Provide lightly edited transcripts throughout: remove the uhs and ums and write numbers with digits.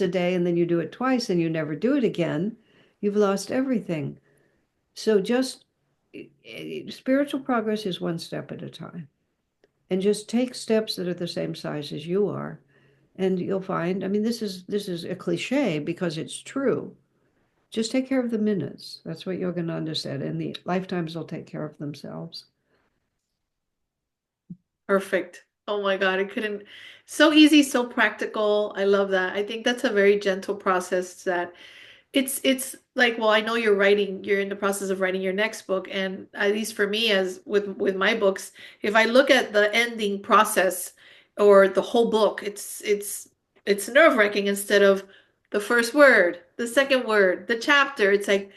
minutes a day and then you do it twice and you never do it again, you've lost everything. So just spiritual progress is one step at a time. And just take steps that are the same size as you are. And you'll find, I mean, this is a cliche because it's true. Just take care of the minutes. That's what Yogananda said, and the lifetimes will take care of themselves. Perfect. Oh my God, it couldn't. So easy, so practical. I love that. I think that's a very gentle process that it's like, well, I know you're in the process of writing your next book, and at least for me, as with my books, if I look at the ending process or the whole book, it's nerve-wracking instead of the first word, the second word, the chapter. It's like,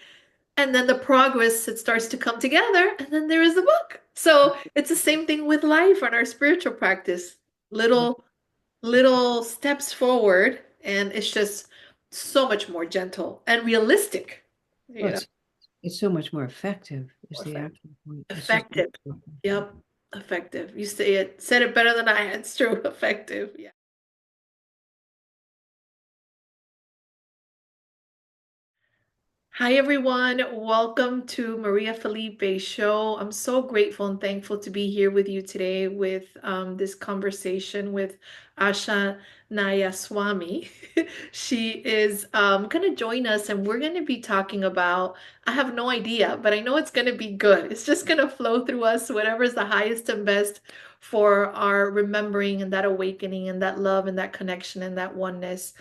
and then the progress, it starts to come together, and then there is the book. So it's the same thing with life and our spiritual practice. Little steps forward, and it's just so much more gentle and realistic, Well, you know, it's so much more effective is more the actual point. It's just effective. Yep, effective. You say it, said it better than I had. It's true, effective. Yeah. Hi, everyone. Welcome to Maria Felipe's show. I'm so grateful and thankful to be here with you today with this conversation with Asha Nayaswami. She is going to join us, and we're going to be talking about, I have no idea, but I know it's going to be good. It's just going to flow through us, whatever is the highest and best for our remembering and that awakening and that love and that connection and that oneness.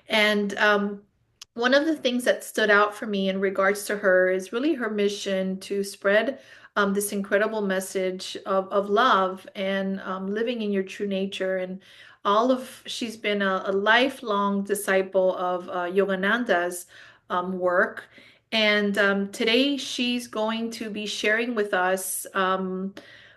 And one of the things that stood out for me in regards to her is really her mission to spread this incredible message of love and living in your true nature. And she's been a lifelong disciple of Yogananda's work. And today she's going to be sharing with us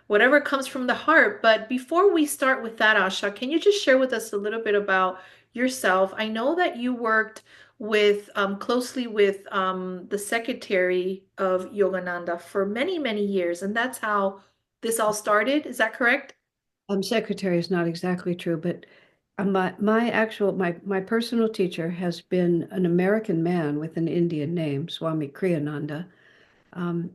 whatever comes from the heart. But before we start with that, Asha, can you just share with us a little bit about yourself? I know that you worked with closely with the secretary of Yogananda for many, many years, and that's how this all started. Is that correct? Secretary is not exactly true, but my personal teacher has been an American man with an Indian name, Swami Kriyananda.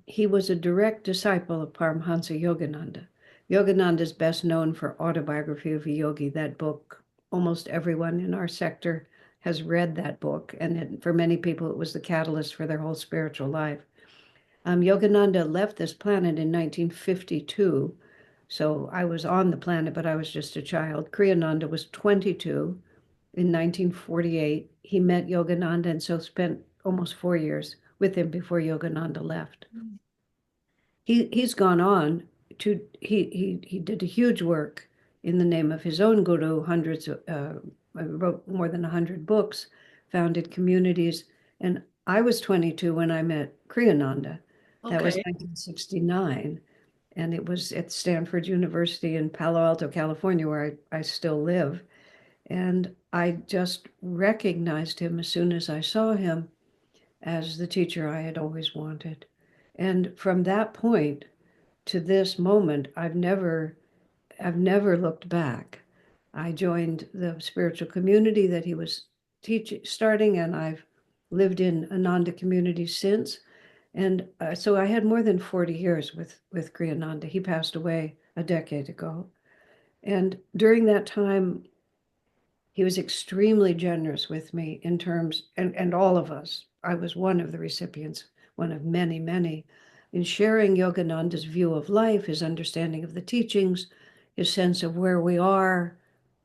He was a direct disciple of Paramahansa Yogananda. Yogananda is best known for Autobiography of a Yogi. That book, almost everyone in our sector has read that book, and for many people, it was the catalyst for their whole spiritual life. Yogananda left this planet in 1952, so I was on the planet, but I was just a child. Kriyananda was 22 in 1948. He met Yogananda and so spent almost 4 years with him before Yogananda left. He's gone on to he did a huge work in the name of his own guru, wrote more than 100 books, founded communities, and I was 22 when I met Kriyananda. That was Okay. 1969, and it was at Stanford University in Palo Alto, California, where I still live. And I just recognized him as soon as I saw him as the teacher I had always wanted. And from that point to this moment, I've never looked back. I joined the spiritual community that he was starting, and I've lived in Ananda community since. And so I had more than 40 years with Kriyananda. He passed away a decade ago. And during that time, he was extremely generous with me in terms, and all of us. I was one of the recipients, one of many, many, in sharing Yogananda's view of life, his understanding of the teachings, his sense of where we are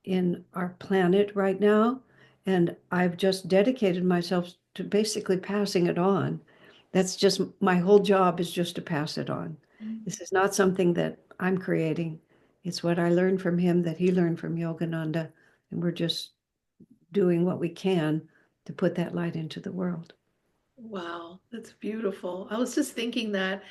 in our planet right now. And I've just dedicated myself to basically passing it on. That's just my whole job is just to pass it on. This is not something that I'm creating. It's what I learned from him that he learned from Yogananda. And we're just doing what we can to put that light into the world. Wow, that's beautiful. I was just thinking that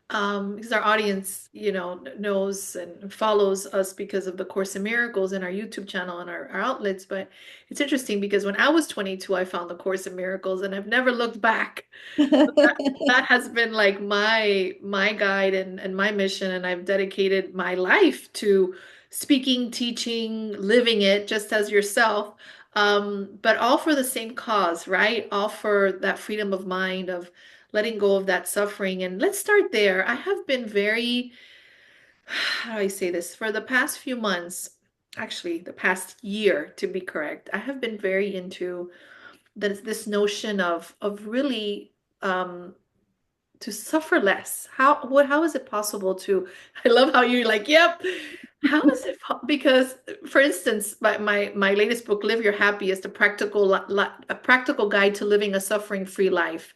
because our audience, knows and follows us because of the Course in Miracles and our YouTube channel and our outlets. But it's interesting because when I was 22, I found the Course in Miracles, and I've never looked back. That has been like my guide and my mission, and I've dedicated my life to speaking, teaching, living it, just as yourself. But all for the same cause, right? All for that freedom of mind, of letting go of that suffering. And let's start there. I have been very, how do I say this? For the past few months, actually, the past year, to be correct, I have been very into this notion of really to suffer less. How is it possible to, I love how you're like, yep. How is it because for instance, my latest book, Live Your Happiest, a practical guide to living a suffering-free life,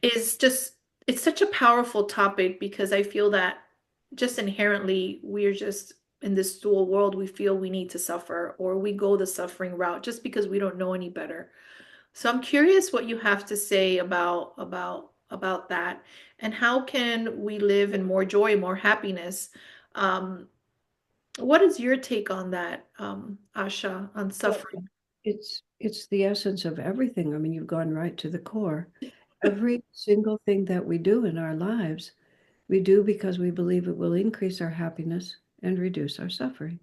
is just, it's such a powerful topic because I feel that just inherently we're just in this dual world, we feel we need to suffer or we go the suffering route just because we don't know any better. So I'm curious what you have to say about that, and how can we live in more joy, more happiness? Um, what is your take on that, Asha, on Well, suffering? it's the essence of everything. I mean, you've gone right to the core. Every single thing that we do in our lives, we do because we believe it will increase our happiness and reduce our suffering.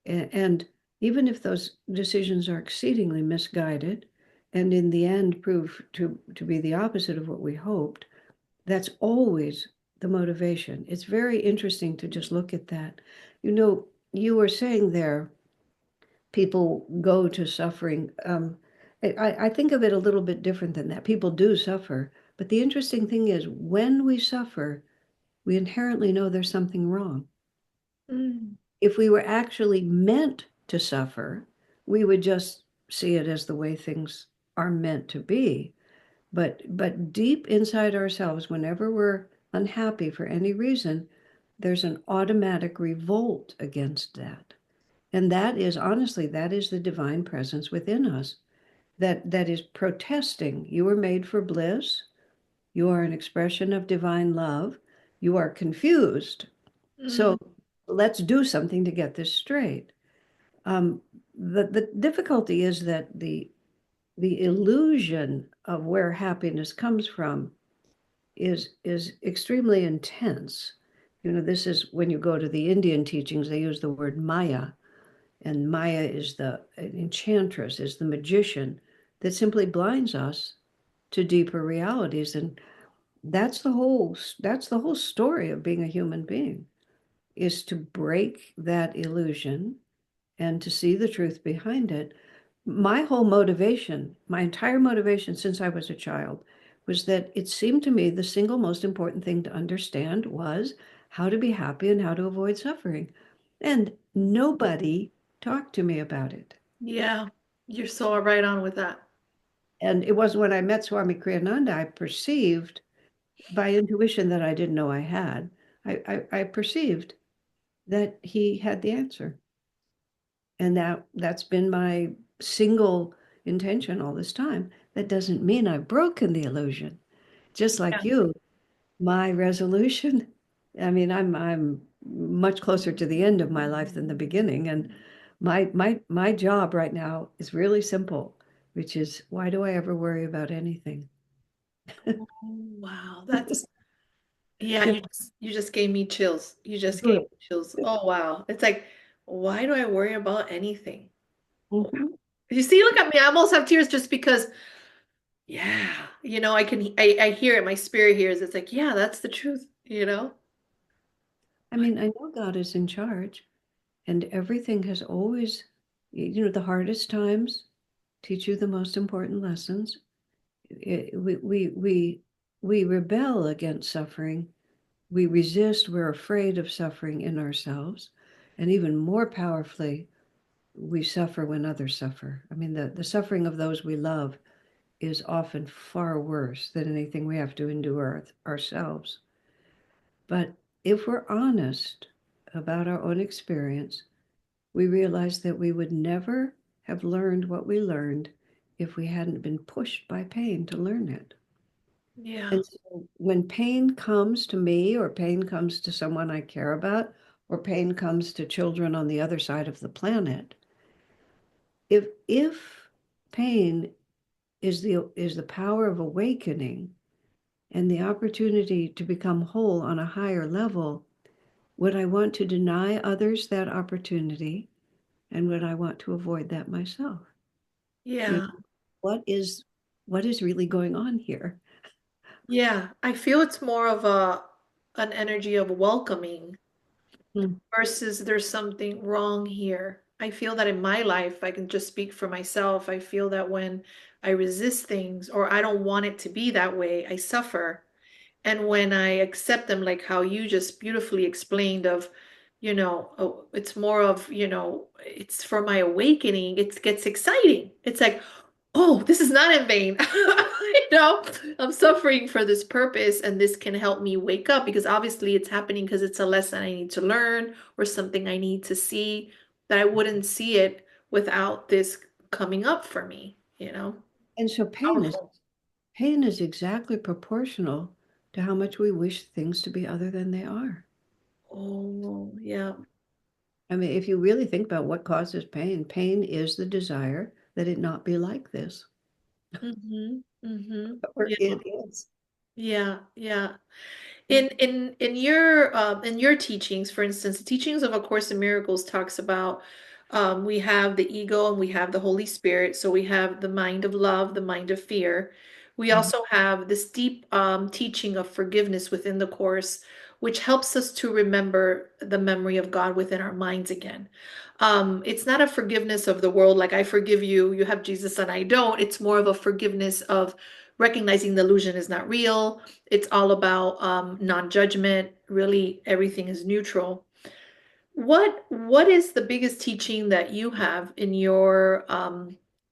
And even if those decisions are exceedingly misguided and in the end prove to be the opposite of what we hoped, that's always the motivation. It's very interesting to just look at that. You know, you were saying there, people go to suffering. I think of it a little bit different than that. People do suffer. But the interesting thing is, when we suffer, we inherently know there's something wrong. Mm, If we were actually meant to suffer, we would just see it as the way things are meant to be. But deep inside ourselves, whenever we're unhappy for any reason, there's an automatic revolt against that. And that is honestly, that is the divine presence within us that is protesting. You were made for bliss. You are an expression of divine love. You are confused. So mm, let's do something to get this straight. Um, the difficulty is that the illusion of where happiness comes from is extremely intense. You know, this is when you go to the Indian teachings, they use the word Maya, and Maya is the enchantress, is the magician that simply blinds us to deeper realities. And that's the whole story of being a human being, is to break that illusion and to see the truth behind it. My whole motivation, my entire motivation since I was a child, was that it seemed to me the single most important thing to understand was how to be happy and how to avoid suffering. And nobody talked to me about it. yeah, you're so right on with that. And it was when I met Swami Kriyananda, I perceived by intuition that I didn't know I had. I perceived that he had the answer. And that's been my single intention all this time. That doesn't mean I've broken the illusion. Just Yeah. like you, my resolution, I mean, I'm much closer to the end of my life than the beginning. And my job right now is really simple, which is, why do I ever worry about anything? Oh, wow, that's, yeah, Yeah, you just gave me chills. You just gave good. me chills. Oh wow. It's like, why do I worry about anything? Mhm. You see, look at me. I almost have tears just because, yeah, I hear it. My spirit hears. It's like, yeah, that's the truth, you know? I mean, I know God is in charge, and everything has always, the hardest times teach you the most important lessons. We rebel against suffering. We resist. We're afraid of suffering in ourselves, and even more powerfully, we suffer when others suffer. I mean, the suffering of those we love is often far worse than anything we have to endure ourselves. But if we're honest about our own experience, we realize that we would never have learned what we learned if we hadn't been pushed by pain to learn it. Yeah. And so when pain comes to me, or pain comes to someone I care about, or pain comes to children on the other side of the planet, if pain is the power of awakening and the opportunity to become whole on a higher level, would I want to deny others that opportunity? And would I want to avoid that myself? You Yeah. know, what is what is really going on here? Yeah. I feel it's more of an energy of welcoming Hmm. versus there's something wrong here. I feel that in my life, I can just speak for myself. I feel that when I resist things or I don't want it to be that way, I suffer. And when I accept them, like how you just beautifully explained of, oh, it's more of, it's for my awakening. It gets exciting. It's like, oh, this is not in vain. I'm suffering for this purpose, and this can help me wake up because obviously it's happening because it's a lesson I need to learn or something I need to see that I wouldn't see it without this coming up for me. And so Powerful. pain is exactly proportional to how much we wish things to be other than they are. Oh, yeah. I mean, if you really think about what causes pain, pain is the desire that it not be like this, Mm-hmm. Mm-hmm. or Yeah. it is. Yeah. Yeah. In your teachings, for instance, the teachings of A Course in Miracles talks about we have the ego and we have the Holy Spirit. So we have the mind of love, the mind of fear. We Mhm. also have this deep teaching of forgiveness within the Course, which helps us to remember the memory of God within our minds again. It's not a forgiveness of the world, like I forgive you, you have Jesus and I don't. It's more of a forgiveness of recognizing the illusion is not real. It's all about non-judgment. Really, everything is neutral. What is the biggest teaching that you have in your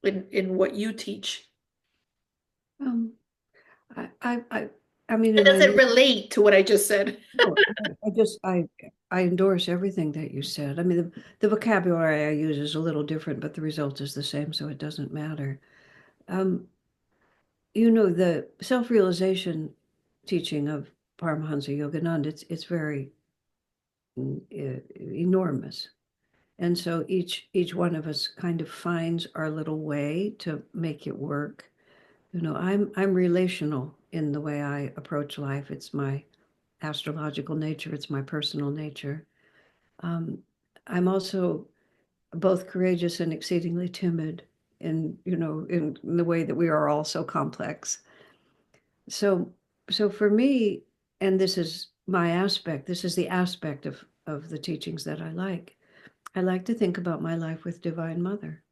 in what you teach? Um, I, I, I, I mean, That in my doesn't relate to what I just said. no, I endorse everything that you said. I mean, the vocabulary I use is a little different, but the result is the same, so it doesn't matter. Um, the self-realization teaching of Paramahansa Yogananda, it's very enormous. And so each one of us kind of finds our little way to make it work. I'm relational in the way I approach life. It's my astrological nature, it's my personal nature. Um, I'm also both courageous and exceedingly timid in the way that we are all so complex. So so for me, and this is my aspect, this is the aspect of the teachings that I like. I like to think about my life with Divine Mother.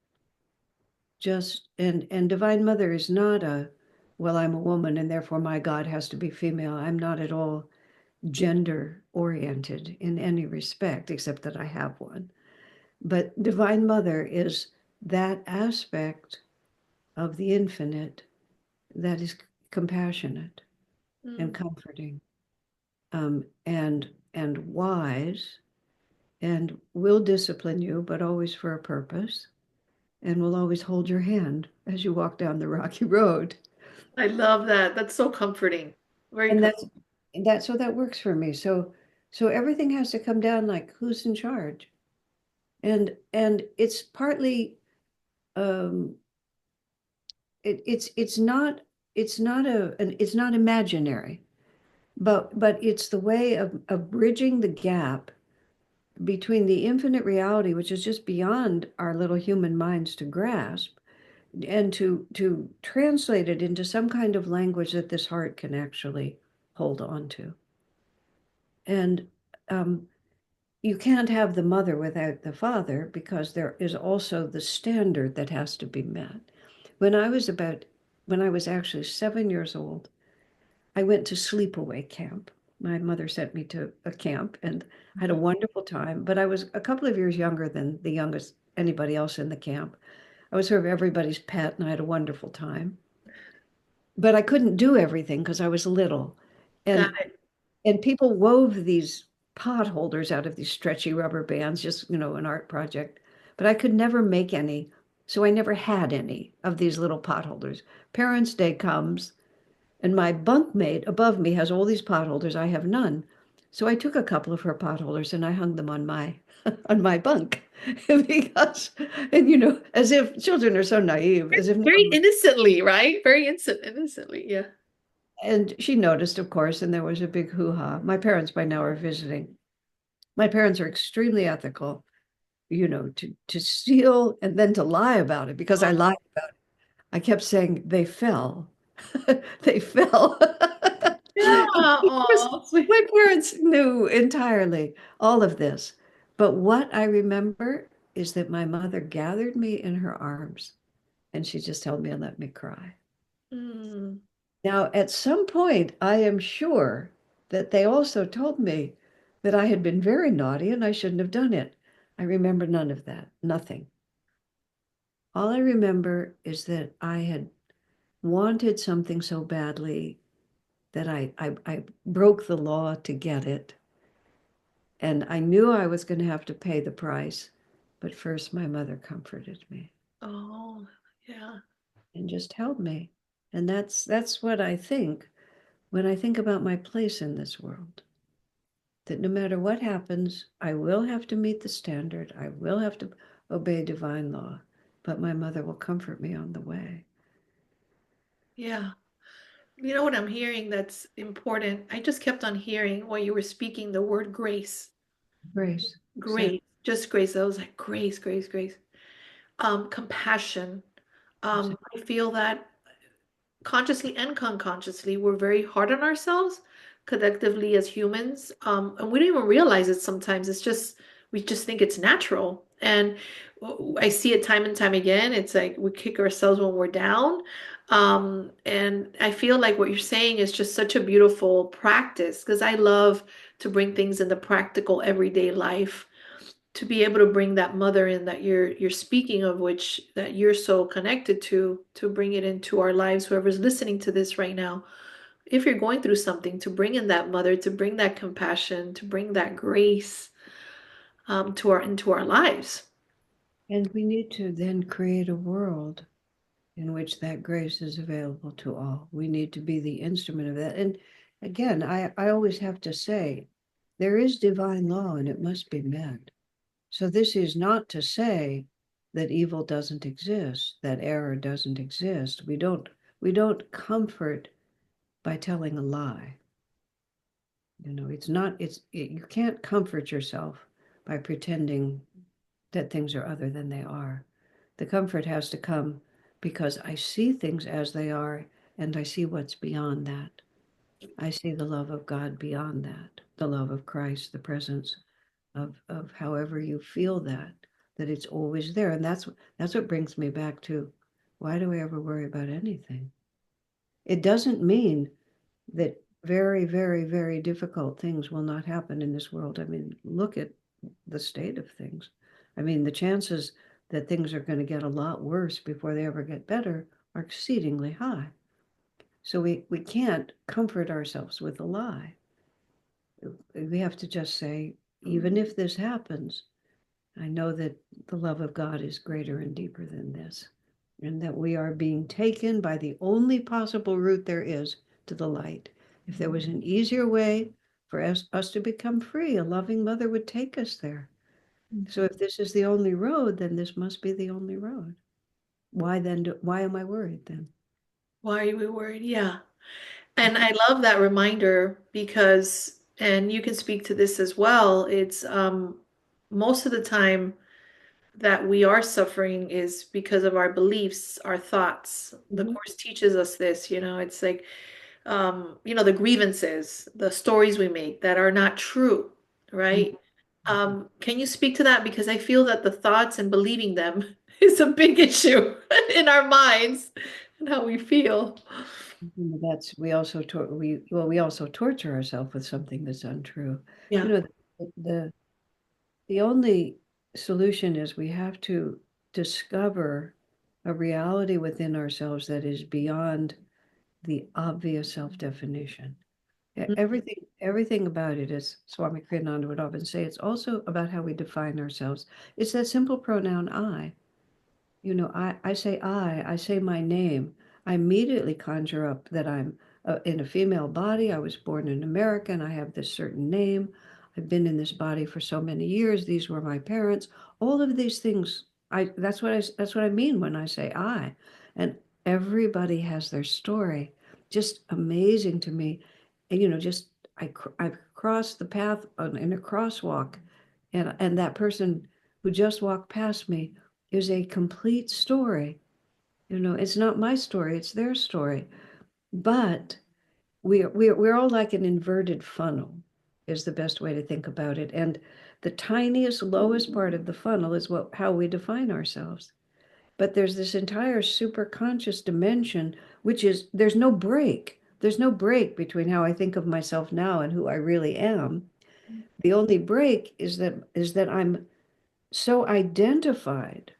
Just and Divine Mother is not well, I'm a woman and therefore my God has to be female. I'm not at all gender oriented in any respect, except that I have one. But Divine Mother is that aspect of the infinite that is compassionate and Mm, comforting, and wise, and will discipline you, but always for a purpose, and will always hold your hand as you walk down the rocky road. I love that. That's so comforting. Very And com that's so that works for me. So everything has to come down like who's in charge, and it's partly um, it's not imaginary, but it's the way of bridging the gap between the infinite reality, which is just beyond our little human minds to grasp, and to translate it into some kind of language that this heart can actually hold on to. And um, you can't have the mother without the father because there is also the standard that has to be met. When I was about, when I was actually 7 years old, I went to sleepaway camp. My mother sent me to a camp and had a wonderful time, but I was a couple of years younger than the youngest anybody else in the camp. I was sort of everybody's pet and I had a wonderful time. But I couldn't do everything because I was little. Got And it. and people wove these pot holders out of these stretchy rubber bands, just, an art project. But I could never make any. So I never had any of these little pot holders. Parents' Day comes, and my bunkmate above me has all these pot holders. I have none. So I took a couple of her pot holders and I hung them on my on my bunk because, and as if children are so naive, as if Very innocently, right? Very innocently. Yeah. and she noticed, of course, and there was a big hoo-ha. My parents by now are visiting. My parents are extremely ethical. to steal and then to lie about it because I lied about it. I kept saying they fell. They fell. Yeah. Of course, Oh, sweet. my parents knew entirely all of this. But what I remember is that my mother gathered me in her arms and she just held me and let me cry. Mm. Now, at some point, I am sure that they also told me that I had been very naughty and I shouldn't have done it. I remember none of that, nothing. All I remember is that I had wanted something so badly that I broke the law to get it. And I knew I was going to have to pay the price. But first, my mother comforted me Oh, yeah. and just held me. And that's what I think when I think about my place in this world. That no matter what happens, I will have to meet the standard. I will have to obey divine law, but my mother will comfort me on the way. Yeah. You know what I'm hearing that's important? I just kept on hearing while you were speaking the word grace. Grace, Grace. exactly. Just grace. I was like, grace, grace, grace. Compassion. I feel that consciously and unconsciously, we're very hard on ourselves collectively as humans. And we don't even realize it sometimes. It's just, we just think it's natural. And I see it time and time again. It's like we kick ourselves when we're down. And I feel like what you're saying is just such a beautiful practice because I love to bring things into practical everyday life to be able to bring that mother in that you're speaking of, which that you're so connected to bring it into our lives, whoever's listening to this right now. If you're going through something, to bring in that mother, to bring that compassion, to bring that grace to our into our lives. And we need to then create a world in which that grace is available to all. We need to be the instrument of that. And again, I always have to say, there is divine law and it must be met. So this is not to say that evil doesn't exist, that error doesn't exist. We don't comfort by telling a lie. It's not, you can't comfort yourself by pretending that things are other than they are. The comfort has to come because I see things as they are and I see what's beyond that. I see the love of God beyond that, the love of Christ, the presence of however you feel that it's always there. And that's what brings me back to why do we ever worry about anything? It doesn't mean that very, very, very difficult things will not happen in this world. I mean, look at the state of things. I mean, the chances that things are going to get a lot worse before they ever get better are exceedingly high. So we can't comfort ourselves with a lie. We have to just say, even if this happens, I know that the love of God is greater and deeper than this, and that we are being taken by the only possible route there is to the light. If there was an easier way for us to become free, a loving mother would take us there. So if this is the only road, then this must be the only road. Why am I worried then? Why are we worried? Yeah. And I love that reminder because, and you can speak to this as well, it's most of the time that we are suffering is because of our beliefs, our thoughts. The Mhm. course teaches us this, it's like the grievances, the stories we make that are not true, Mhm. right? Can you speak to that? Because I feel that the thoughts and believing them is a big issue in our minds and how we feel. That's we also torture ourselves with something that's untrue. You Yeah. know, the the only solution is we have to discover a reality within ourselves that is beyond the obvious self-definition. Everything about it, as Swami Kriyananda would often say, it's also about how we define ourselves. It's that simple pronoun I. I say I say my name. I immediately conjure up that I'm in a female body. I was born in America and I have this certain name. I've been in this body for so many years. These were my parents. All of these things, that's what I mean when I say I. And everybody has their story. Just amazing to me. And just I've crossed the path in a crosswalk and that person who just walked past me is a complete story. It's not my story, it's their story. But we're all like an inverted funnel, is the best way to think about it. And the tiniest, lowest part of the funnel is how we define ourselves. But there's this entire superconscious dimension, which is there's no break. There's no break between how I think of myself now and who I really am. The only break is that I'm so identified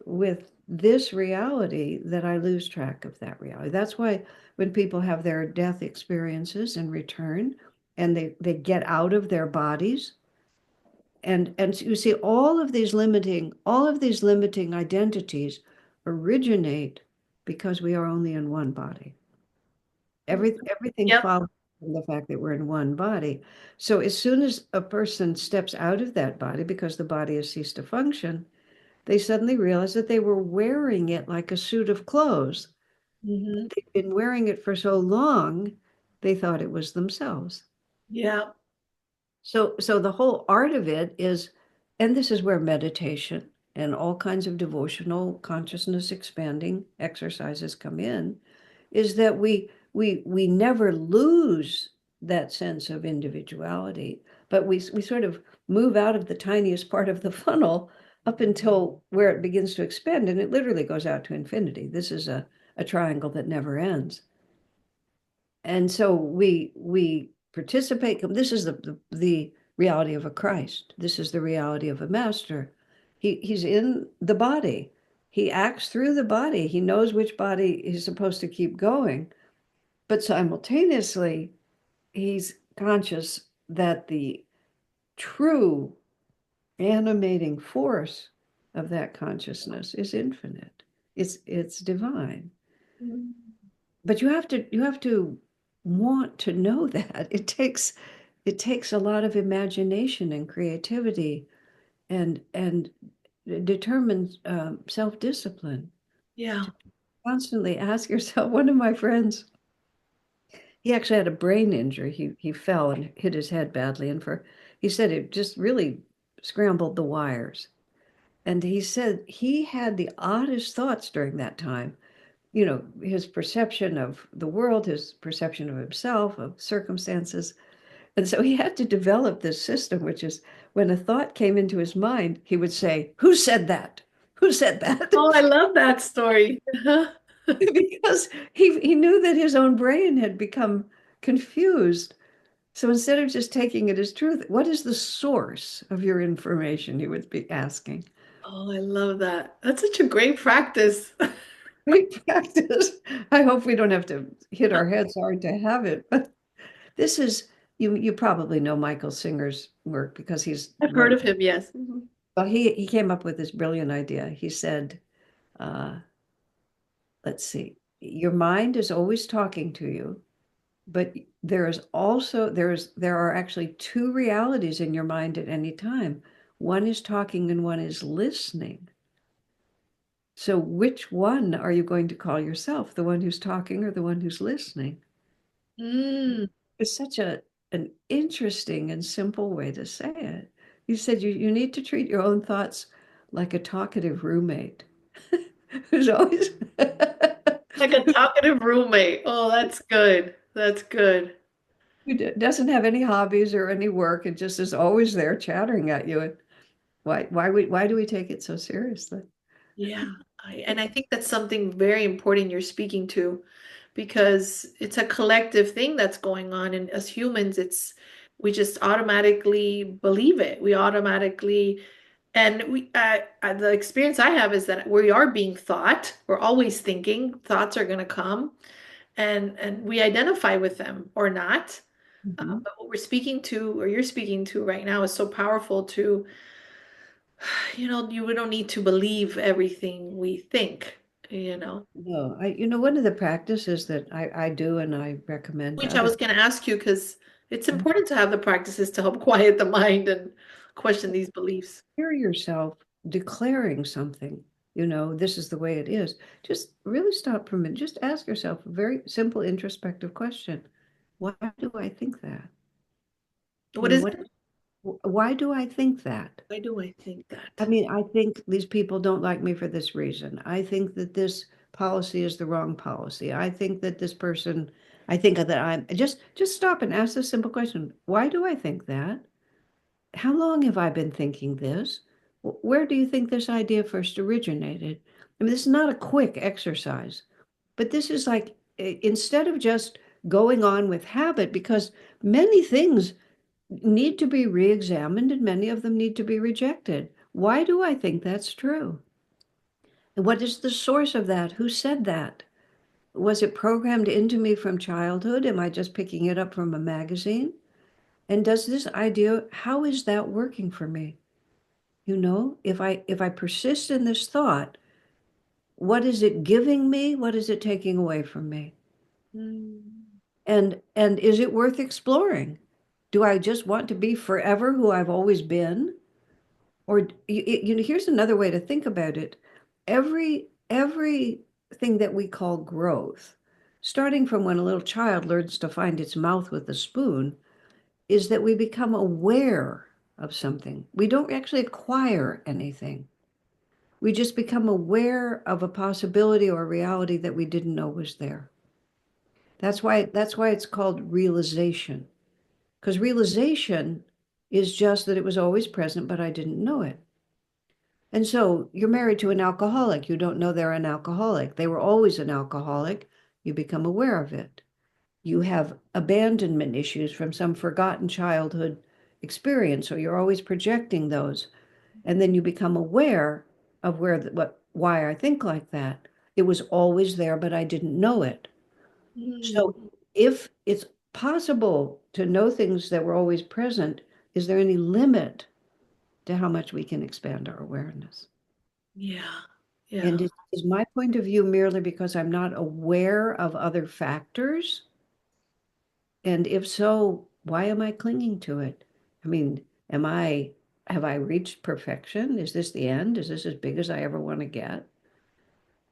with this reality that I lose track of that reality. That's why when people have their death experiences and return and they get out of their bodies, and you see all of these limiting identities originate because we are only in one body. Everything Yep. follows from the fact that we're in one body. So as soon as a person steps out of that body because the body has ceased to function, they suddenly realize that they were wearing it like a suit of clothes. Hmm. They've been wearing it for so long, they thought it was themselves. Yeah. So the whole art of it is, and this is where meditation and all kinds of devotional consciousness expanding exercises come in, is that we never lose that sense of individuality, but we sort of move out of the tiniest part of the funnel up until where it begins to expand, and it literally goes out to infinity. This is a triangle that never ends. And so we participate. This is the reality of a Christ. This is the reality of a master. He's in the body. He acts through the body. He knows which body he's supposed to keep going, but simultaneously he's conscious that the true animating force of that consciousness is infinite. It's divine. But you have to want to know that. It takes a lot of imagination and creativity and determined self-discipline Yeah. to constantly ask yourself. One of my friends, he actually had a brain injury. He fell and hit his head badly, and he said it just really scrambled the wires. And he said he had the oddest thoughts during that time. His perception of the world, his perception of himself, of circumstances. And so he had to develop this system, which is when a thought came into his mind, he would say, "Who said that? Who said that?" Oh, I love that story. Because he knew that his own brain had become confused. So instead of just taking it as truth, what is the source of your information? He would be asking. Oh, I love that. That's such a great practice. Great practice. I hope we don't have to hit our heads hard to have it. But this is you probably know Michael Singer's work because he's I've heard one. of him, yes. Mhm. Well, he came up with this brilliant idea. He said, let's see, your mind is always talking to you, but there are actually two realities in your mind at any time. One is talking and one is listening. So which one are you going to call yourself? The one who's talking or the one who's listening? Mm. It's such an interesting and simple way to say it. You said you need to treat your own thoughts like a talkative roommate who's always Like a talkative roommate. Oh, that's good. That's good. doesn't have any hobbies or any work and just is always there chattering at you. And why do we take it so seriously? Yeah. And I think that's something very important you're speaking to because it's a collective thing that's going on. And as humans, we just automatically believe it. We automatically, and the experience I have is that we are being thought. We're always thinking thoughts are going to come and we identify with them or not. Mhm. But what we're speaking to, or you're speaking to right now, is so powerful to, we don't need to believe everything we think, No, one of the practices that I do and I recommend to which I others. was going to ask you because it's important to have the practices to help quiet the mind and question these beliefs. Hear yourself declaring something, this is the way it is. Just really stop for a minute. Just ask yourself a very simple introspective question. Why do I think that? What is What it? Why do I think that? Why do I think I that? mean, I think these people don't like me for this reason. I think that this policy is the wrong policy. I think that this person, I think that I'm just stop and ask this simple question. Why do I think that? How long have I been thinking this? Where do you think this idea first originated? I mean, this is not a quick exercise, but this is like instead of just going on with habit, because many things need to be re-examined and many of them need to be rejected. Why do I think that's true? And what is the source of that? Who said that? Was it programmed into me from childhood? Am I just picking it up from a magazine? And does this idea, how is that working for me? If I persist in this thought, what is it giving me? What is it taking away from me? Mm. And is it worth exploring? Do I just want to be forever who I've always been? Or here's another way to think about it. Everything that we call growth, starting from when a little child learns to find its mouth with a spoon, is that we become aware of something. We don't actually acquire anything. We just become aware of a possibility or reality that we didn't know was there. That's why it's called realization. Because realization is just that it was always present, but I didn't know it. And so you're married to an alcoholic. You don't know they're an alcoholic. They were always an alcoholic. You become aware of it. You have abandonment issues from some forgotten childhood experience, or you're always projecting those. And then you become aware of why I think like that. It was always there, but I didn't know it. So Mm. if it's possible to know things that were always present, is there any limit to how much we can expand our awareness? Yeah. And Yeah. is my point of view merely because I'm not aware of other factors? And if so, why am I clinging to it? I mean, have I reached perfection? Is this the end? Is this as big as I ever want to get?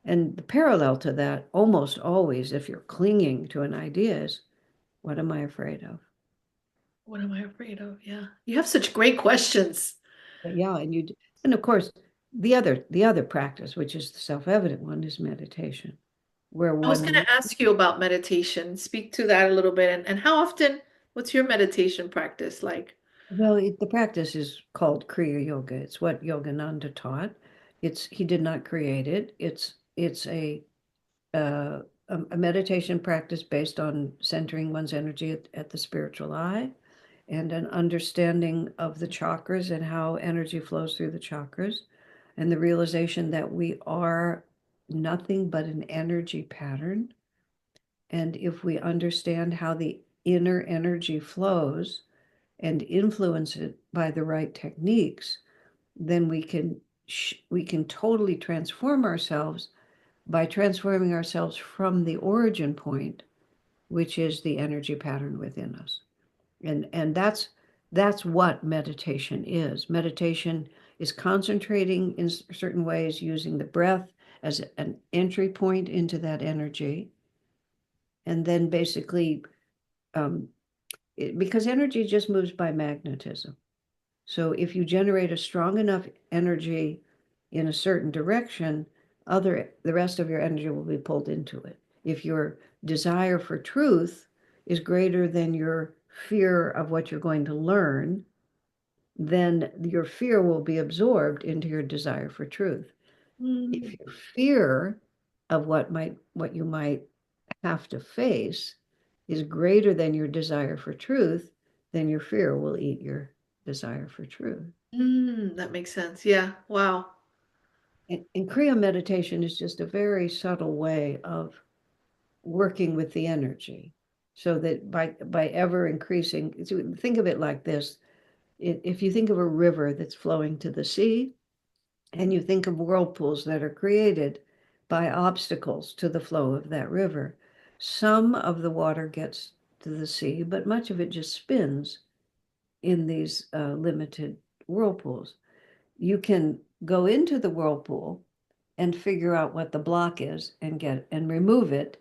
And the parallel to that, almost always, if you're clinging to an idea, is what am I afraid of? What am I afraid of? Yeah. You have such great questions. But yeah, and of course, the other practice, which is the self-evident one, is meditation, where I was going one to ask you about meditation. Speak to that a little bit. And how often, what's your meditation practice like? well, the practice is called Kriya Yoga. It's what Yogananda taught. He did not create it. It's uh, a meditation practice based on centering one's energy at the spiritual eye and an understanding of the chakras and how energy flows through the chakras, and the realization that we are nothing but an energy pattern. And if we understand how the inner energy flows and influence it by the right techniques, then we can totally transform ourselves by transforming ourselves from the origin point, which is the energy pattern within us. And that's what meditation is. Meditation is concentrating in certain ways, using the breath as an entry point into that energy, and then basically um, because energy just moves by magnetism. So if you generate a strong enough energy in a certain direction, the rest of your energy will be pulled into it. If your desire for truth is greater than your fear of what you're going to learn, then your fear will be absorbed into your desire for truth. If Mm. your fear of what you might have to face is greater than your desire for truth, then your fear will eat your desire for truth. That makes sense. Yeah. Wow. And Kriya meditation is just a very subtle way of working with the energy so that by ever increasing, so think of it like this. If you think of a river that's flowing to the sea, and you think of whirlpools that are created by obstacles to the flow of that river, some of the water gets to the sea, but much of it just spins in these limited whirlpools. You can go into the whirlpool and figure out what the block is and remove it,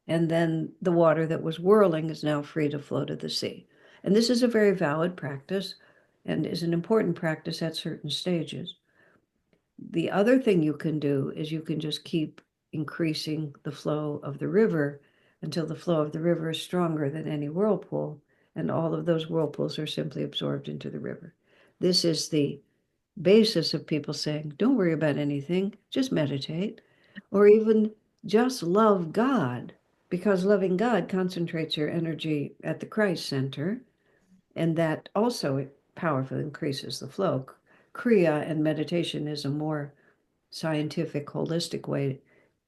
and then the water that was whirling is now free to flow to the sea. And this is a very valid practice. and is an important practice at certain stages. The other thing you can do is you can just keep increasing the flow of the river until the flow of the river is stronger than any whirlpool, and all of those whirlpools are simply absorbed into the river. This is the basis of people saying, don't worry about anything, just meditate, or even just love God, because loving God concentrates your energy at the Christ center, and that also powerfully increases the flow. Kriya and meditation is a more scientific, holistic way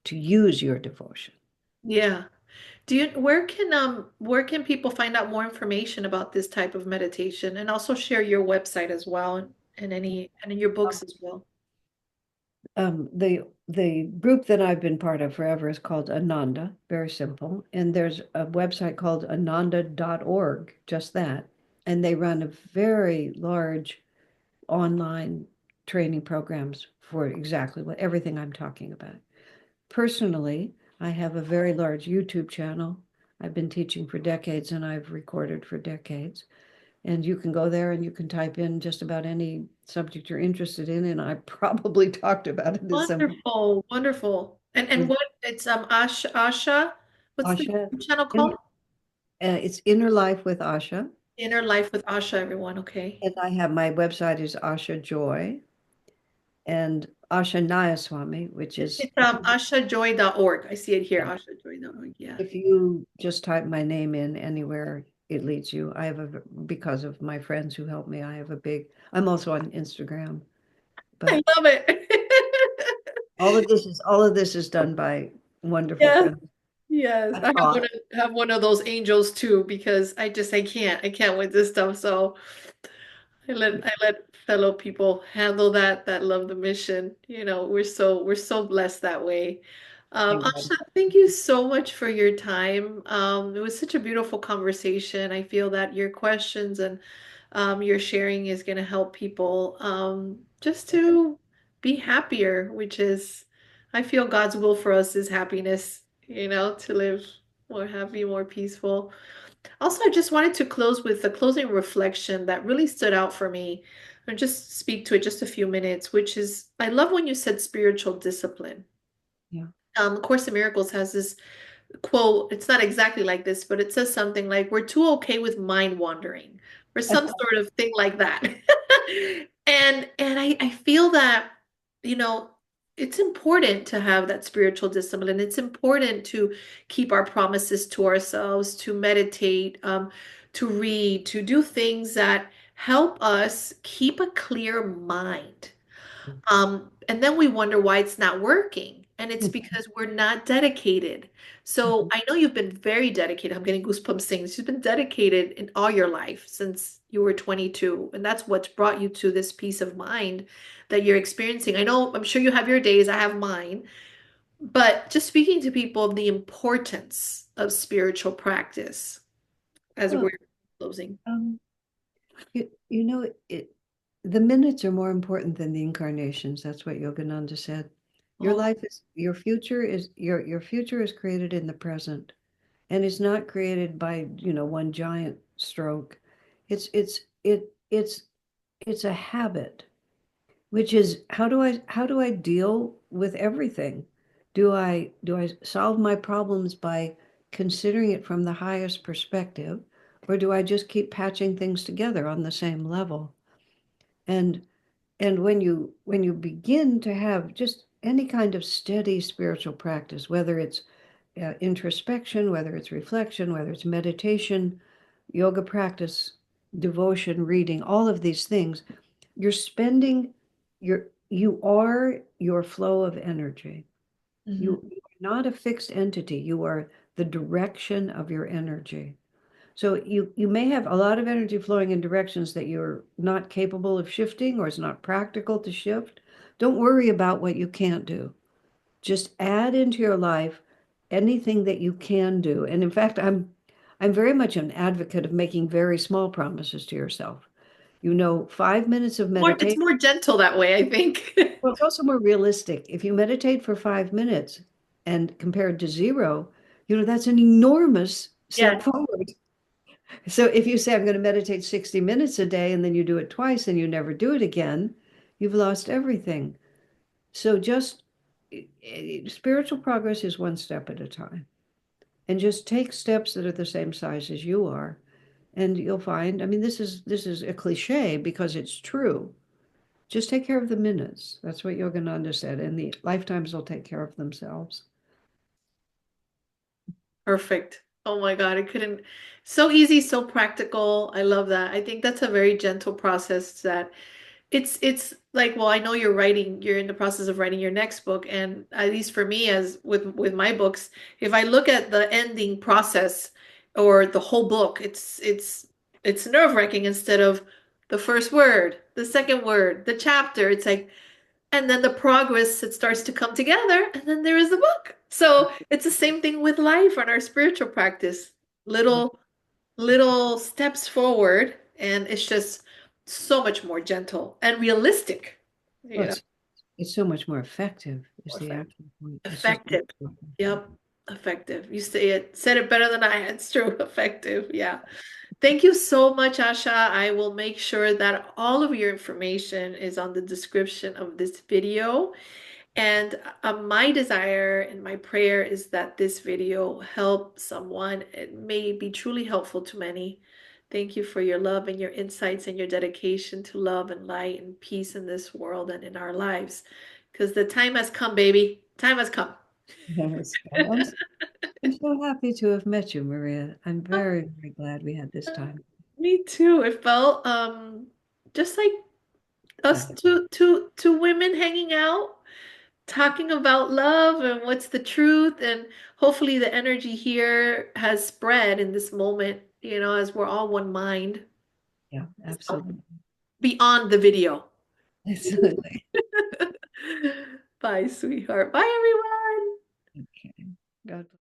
to use your devotion. Yeah. Where can people find out more information about this type of meditation, and also share your website as well, and in your books as well? The group that I've been part of forever is called Ananda, very simple. And there's a website called ananda.org, just that. And they run a very large online training programs for exactly what everything I'm talking about. Personally, I have a very large YouTube channel. I've been teaching for decades and I've recorded for decades. And you can go there and you can type in just about any subject you're interested in. And I probably talked about it in some Wonderful, wonderful. And with what it's Asha, what's the Asha. channel And called? it's Inner Life with Asha. Inner Life with Asha, everyone. Okay. And I have my website is Asha Joy and Asha Nayaswami, which is It's ashajoy.org. I see it here, yeah. ashajoy.org. Yeah. If you just type my name in anywhere, it leads you. I have because of my friends who help me, I have a big, I'm also on Instagram, I but love it. all of this is done by wonderful Yes, friends. yes. I I thought, have one of those angels too, because I can't with this stuff. So I let fellow people handle that love the mission. We're so blessed that way. thank God. Asha, thank you so much for your time. It was such a beautiful conversation. I feel that your questions and your sharing is going to help people just to be happier, which is, I feel God's will for us is happiness, to live more happy, more peaceful. Also, I just wanted to close with a closing reflection that really stood out for me, and just speak to it just a few minutes, which is, I love when you said spiritual discipline. Yeah. Course in Miracles has this quote. It's not exactly like this, but it says something like, "We're too okay with mind wandering," or some sort of thing like that. And I feel that, you know, it's important to have that spiritual discipline. It's important to keep our promises to ourselves, to meditate, to read, to do things that help us keep a clear mind. And then we wonder why it's not working. And it's because we're not dedicated. So Mhm. I know you've been very dedicated. I'm getting goosebumps saying this. You've been dedicated in all your life since you were 22. And that's what's brought you to this peace of mind that you're experiencing. I know, I'm sure you have your days. I have mine. But just speaking to people of the importance of spiritual practice as Well, we're closing. um, you know, the minutes are more important than the incarnations. That's what Yogananda said. Your Oh, life is your future is created in the present, and it's not created by one giant stroke. It's a habit, which is how do I deal with everything? Do I solve my problems by considering it from the highest perspective, or do I just keep patching things together on the same level? And and when you begin to have just any kind of steady spiritual practice, whether it's introspection, whether it's reflection, whether it's meditation, yoga practice, devotion, reading, all of these things, you're spending you are your flow of energy. mhm. You are not a fixed entity. You are the direction of your energy. So you may have a lot of energy flowing in directions that you're not capable of shifting or it's not practical to shift. Don't worry about what you can't do. Just add into your life anything that you can do. And in fact, I'm very much an advocate of making very small promises to yourself. 5 minutes of It's meditation. more gentle that way, I think. Well, it's also more realistic. If you meditate for 5 minutes and compared to zero, that's an enormous Yeah. step forward. So if you say, I'm going to meditate 60 minutes a day, and then you do it twice and you never do it again, you've lost everything. So just spiritual progress is one step at a time. And just take steps that are the same size as you are. And you'll find, I mean, this is a cliche because it's true. Just take care of the minutes. That's what Yogananda said, and the lifetimes will take care of themselves. Perfect. Oh my God, I couldn't. So easy, so practical. I love that. I think that's a very gentle process that it's like, well, I know you're in the process of writing your next book, and at least for me, as with my books, if I look at the ending process or the whole book, it's nerve-wracking instead of the first word, the second word, the chapter. It's like, and then the progress, it starts to come together, and then there is the book. So it's the same thing with life and our spiritual practice. Little steps forward, and it's just so much more gentle and realistic, Well, you know. it's so much more effective is More the actual point. It's just effective. Yep, effective. You said it better than I had. It's true. Effective. Yeah. Thank you so much, Asha. I will make sure that all of your information is on the description of this video. And my desire and my prayer is that this video help someone. It may be truly helpful to many. Thank you for your love and your insights and your dedication to love and light and peace in this world and in our lives. Because the time has come, baby. Time has come. yes. I'm so happy to have met you, Maria. I'm very, very glad we had this time. Me too. It felt just like us Yeah, two women hanging out, talking about love and what's the truth. And hopefully the energy here has spread in this moment, as we're all one mind yeah, absolutely. beyond the video. Absolutely. Bye, sweetheart. Bye, everyone. Okay. God bless.